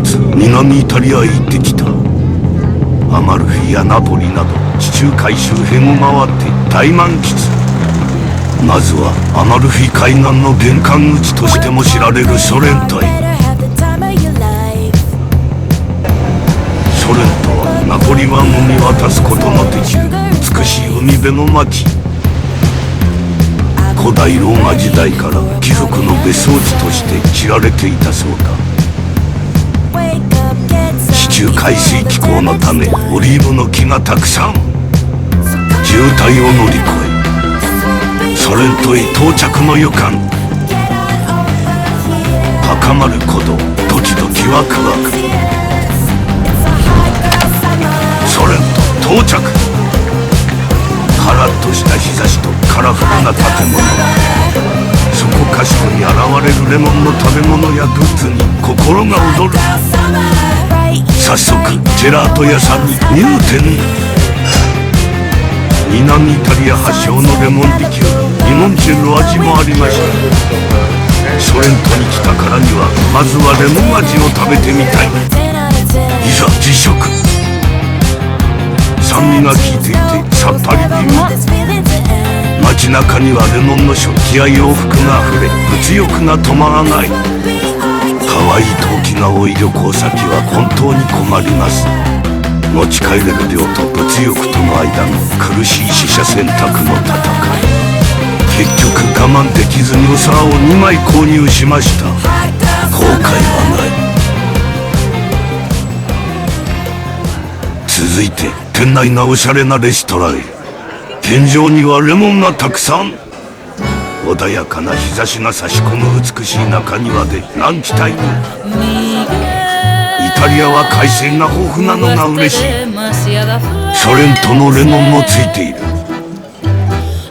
月南イタリアへ行ってきた。アマルフィやナポリなど地中海周辺を回って大満喫。まずはアマルフィ海岸の玄関口としても知られるソレントへ。ソレントはナポリ湾を見渡すことのできる美しい海辺の町。古代ローマ時代から貴族の別荘地として知られていたそうだ。地中海水気候のためオリーブの木がたくさん。渋滞を乗り越えソレントへ到着の予感。高まる鼓動、ドキドキワクワク。ソレント到着。カラッとした日差しとカラフルな建物。そこかしこに現れるレモンの食べ物やグッズに心が躍る。早速ジェラート屋さんに入店。南イタリア発祥のレモンリキュールリモンチェの味もありました。ソレントに来たからにはまずはレモン味を食べてみたい。いざ実食。酸味が効いていてさっぱり美味。街中にはレモンの食器や洋服があふれ物欲が止まらない。可愛い陶器が多い旅行先は本当に困ります。持ち帰れる量と物欲との間の苦しい取捨選択の戦い。結局我慢できずにお皿を2枚購入しました。後悔はない。続いて店内のおしゃれなレストランへ。天井にはレモンがたくさん。穏やかな日差しが差し込む美しい中庭でランチタイム。イタリアは海鮮が豊富なのが嬉しい。ソレントのレモンもついている。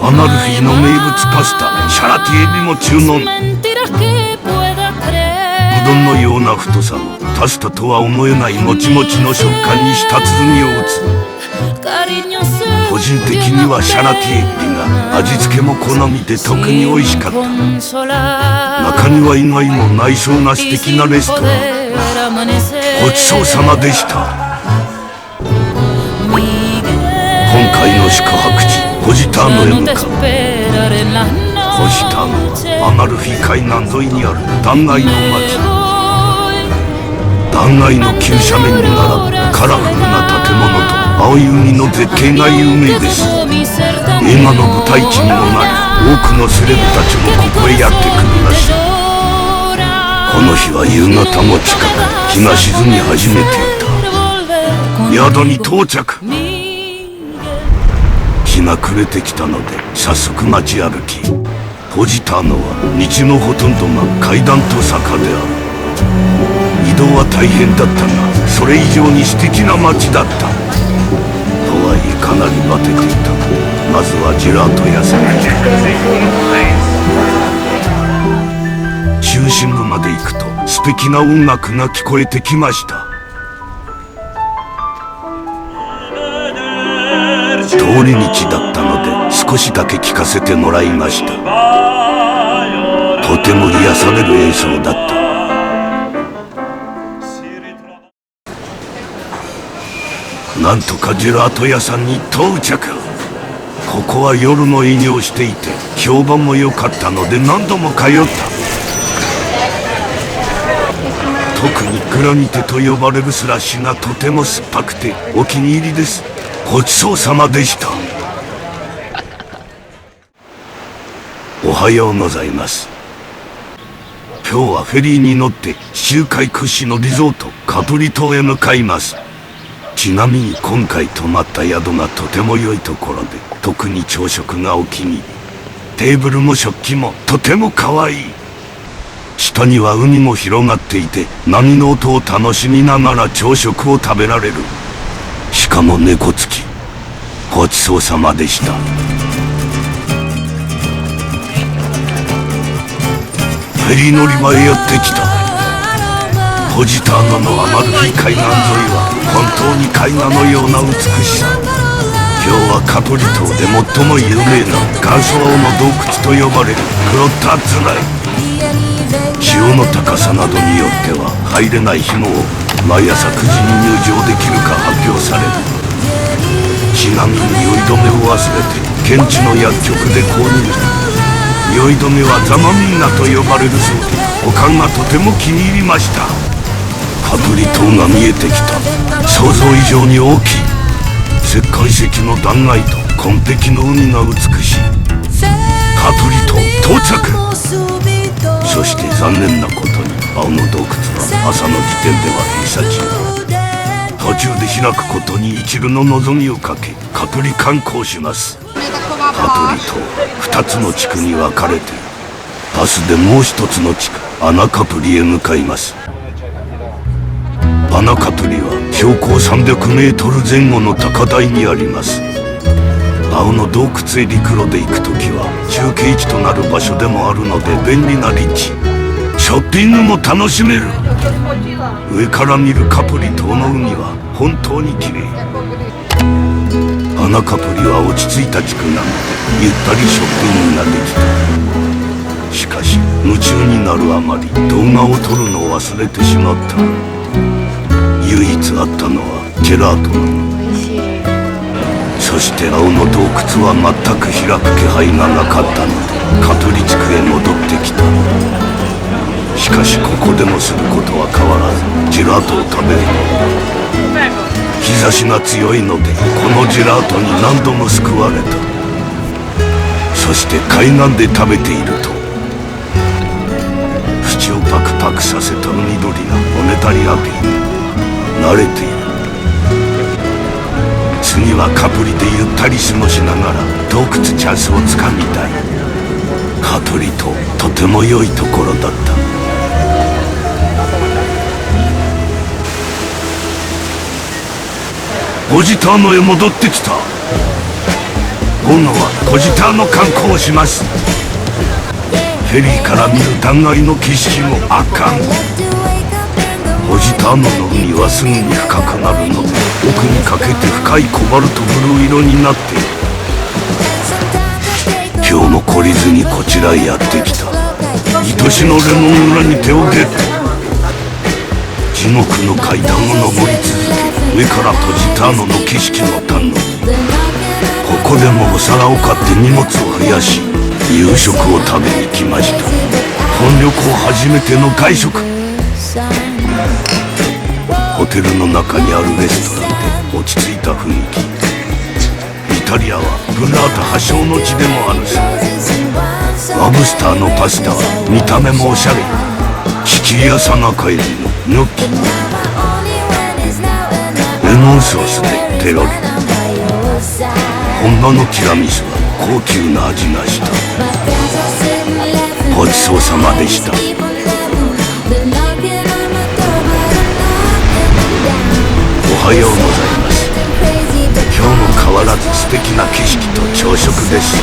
アマルフィの名物パスタシャラティエビも注文。うどんのような太さのパスタとは思えないもちもちの食感に舌鼓を打つ。個人的にはシャラティエビが味付けも好みで特に美味しかった。中には意外も内装が素敵なレストラン。ごちそうさまでした。今回の宿泊地ポジターノへ向かう。ポジターノはアマルフィ海岸沿いにある断崖の町。断崖の急斜面に並ぶカラフルな建物と青い海の絶景が有名です。映画の舞台地にもなり多くのセレブたちもここへやってくるらしい。この日は夕方も近く日が沈み始めていた。宿に到着。日が暮れてきたので早速街歩き。ポジターノは道のほとんどが階段と坂である。移動は大変だったがそれ以上に素敵な街だった。とはいえかなりバテていた。まずはジェラート屋さん。中心部まで行くと素敵な音楽が聞こえてきました。通り道だったので少しだけ聞かせてもらいました。とても癒される演奏だった。なんとかジェラート屋さんに到着。ここは夜も営業していて評判も良かったので何度も通った。特にグラニテと呼ばれるスラッシュがとても酸っぱくてお気に入りです。ごちそうさまでした。おはようございます。今日はフェリーに乗って地中海屈指のリゾートカプリ島へ向かいます。ちなみに今回泊まった宿がとても良いところで特に朝食がお気に入り。テーブルも食器もとても可愛い。下には海も広がっていて波の音を楽しみながら朝食を食べられる。しかも猫付き。ごちそうさまでした。フェリー乗り場へやってきた。ポジターノのアマルフィ海岸沿いは本当に絵画のような美しさ。今日はカプリ島で最も有名な元祖王の洞窟と呼ばれるクロッターズ内。潮の高さなどによっては入れない日も多く毎朝9時に入場できるか発表される。ちなみに酔い止めを忘れて現地の薬局で購入。酔い止めはザマミーナと呼ばれるそうで、おかんがとても気に入りました。カプリ島が見えてきた。想像以上に大きい。石灰石の断崖と紺碧の海が美しい。カプリ島到着。そして残念なことに青の洞窟は朝の時点では閉鎖中。途中で開くことに一縷の望みをかけカプリ観光します。カプリ島2つの地区に分かれている。バスでもう一つの地区アナカプリへ向かいます。アナカプリは標高300メートル前後の高台にあります。青の洞窟へ陸路で行くときは中継地となる場所でもあるので便利な立地。ショッピングも楽しめる。上から見るカプリ島の海は本当に綺麗。アナカプリは落ち着いた地区なのでゆったりショッピングができた。しかし夢中になるあまり動画を撮るのを忘れてしまった。唯一あったのはジェラートなの。そして青の洞窟は全く開く気配がなかったのでカプリ地区へ戻ってきた。しかしここでもすることは変わらずジェラートを食べる。日差しが強いのでこのジェラートに何度も救われた。そして海岸で食べていると口をパクパクさせた海鳥がおねだりアピール。慣れている。次はカプリでゆったり過ごしながら洞窟チャンスをつかみたい。カプリととても良いところだった。ポジターノへ戻ってきた。今度はポジターノ観光をします。フェリーから見る断崖の景色も圧巻。ポジターノの海はすぐに深くなるので奥にかけて深いコバルトブルー色になっている。今日も懲りずにこちらへやってきた。愛しのレモン村に手をゲット。地獄の階段を登り続け上からポジターノの景色を堪能。ここでもお皿を買って荷物を増やし夕食を食べに来ました。本旅行初めての外食。ホテルの中にあるレストランで落ち着いた雰囲気。イタリアはブラータ発祥の地でもあるそう。ロブスターのパスタは見た目もおしゃれ。シチリア産赤エビのニョッキ。レモンソースでペロリ。本場のティラミスは高級な味がした。ごちそうさまでした。おはようございます。今日も変わらず素敵な景色と朝食です。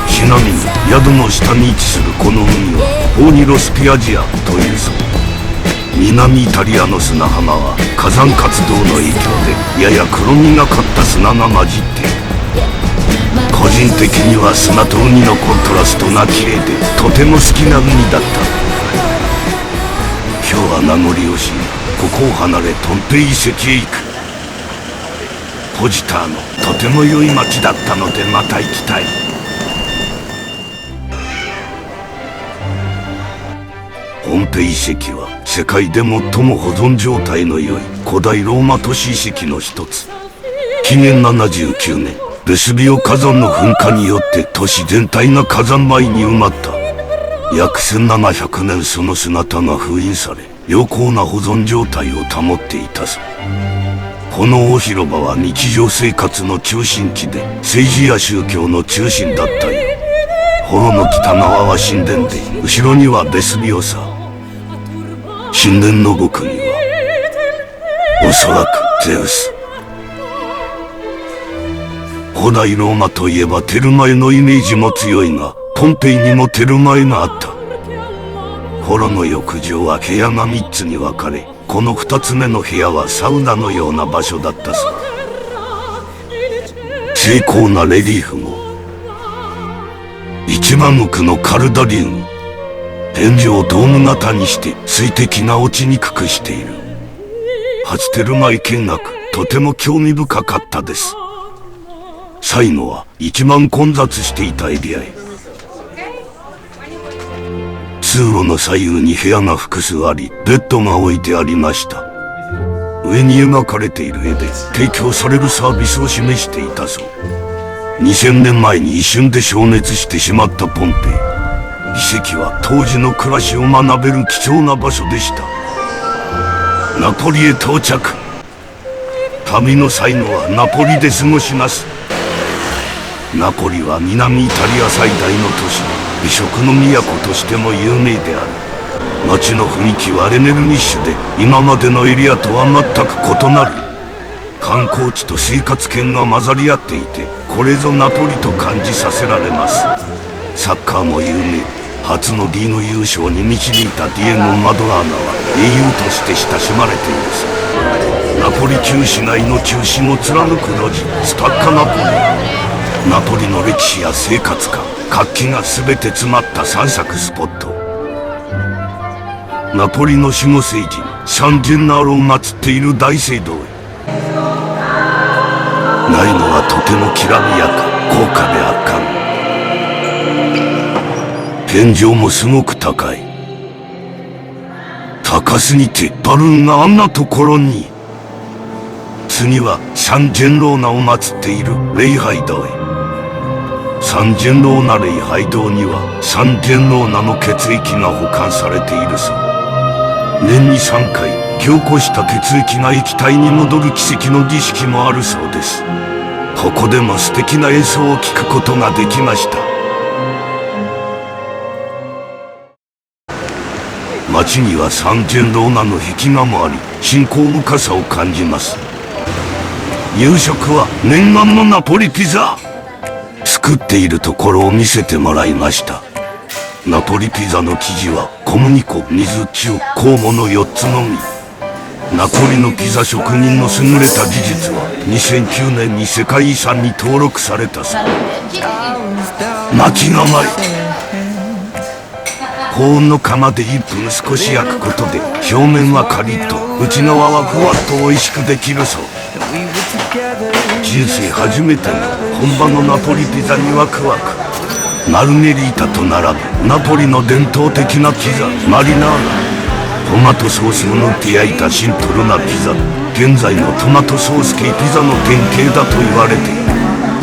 ちなみに宿の下に位置するこの海はオーニロスピアジアというそう。南イタリアの砂浜は火山活動の影響でやや黒みがかった砂が混じっている。個人的には砂と海のコントラストが綺麗でとても好きな海だった。今日は名残惜しいがここを離れトンペイ遺跡へ行く。ポジターのとても良い町だったのでまた行きたい。ポンペイ遺跡は世界で最も保存状態の良い古代ローマ都市遺跡の一つ。紀元79年ベスビオ火山の噴火によって都市全体が火山灰に埋まった。約1700年その姿が封印され良好な保存状態を保っていたそう。この大広場は日常生活の中心地で政治や宗教の中心だったよ。幌の北側は神殿で後ろにはベスビオさ。神殿の奥にはおそらくゼウス。古代ローマといえばテルマエのイメージも強いがポンペイにもテルマエがあった。幌の浴場は部屋が3つに分かれこの2つ目の部屋はサウナのような場所だったそう。精巧なレリーフも一万石のカルダリウム。天井をドーム型にして水滴が落ちにくくしている。初テルマエ見学、とても興味深かったです。最後は一番混雑していたエリアへ。通路の左右に部屋が複数あり、ベッドが置いてありました。上に描かれている絵で提供されるサービスを示していたそう。2000年前に一瞬で消滅してしまったポンペイ。遺跡は当時の暮らしを学べる貴重な場所でした。ナポリへ到着。旅の最後はナポリで過ごします。ナポリは南イタリア最大の都市、美食の都としても有名である。街の雰囲気はエネルギッシュで、今までのエリアとは全く異なる。観光地と生活圏が混ざり合っていて、これぞナポリと感じさせられます。サッカーも有名。初のリーグ優勝に導いたディエゴ・マドラーナは英雄として親しまれているそう。ナポリ旧市街の中心を貫く路地、スタッカナポリ。ナポリの歴史や生活感、活気が全て詰まった散策スポット。ナポリの守護聖人サンジェンナーロを祀っている大聖堂へ。内部はとてもきらびやか、高価で圧巻。天井もすごく高い。高すぎてバルーンがあんなところに。次はサンジェンローナを祀っている礼拝堂へ。サンジェンローナ礼拝堂にはサンジェンローナの血液が保管されているそう。年に3回凝固した血液が液体に戻る奇跡の儀式もあるそうです。ここでも素敵な演奏を聴くことができました。街にはサンジェンローナの壁画もあり、信仰深さを感じます。夕食は念願のナポリピザ。作っているところを見せてもらいました。ナポリピザの生地は小麦粉、水、塩、酵母の4つのみ。ナポリのピザ職人の優れた技術は2009年に世界遺産に登録されたそう。巻き構え。高温の窯で1分少し焼くことで表面はカリッと内側はふわっと美味しくできるそう。人生初めての本場のナポリピザにワクワク。マルゲリータと並ぶナポリの伝統的なピザマリナーラ。トマトソースを塗って焼いたシンプルなピザ。現在のトマトソース系ピザの典型だと言われている。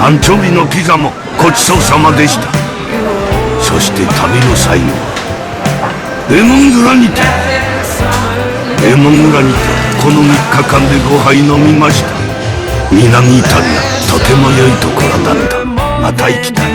アンチョビのピザもごちそうさまでした。そして旅の最後はレモングラニテ。レモングラニテ、この3日間で5杯飲みました。南イタリア、とても良いところだった。また行きたい。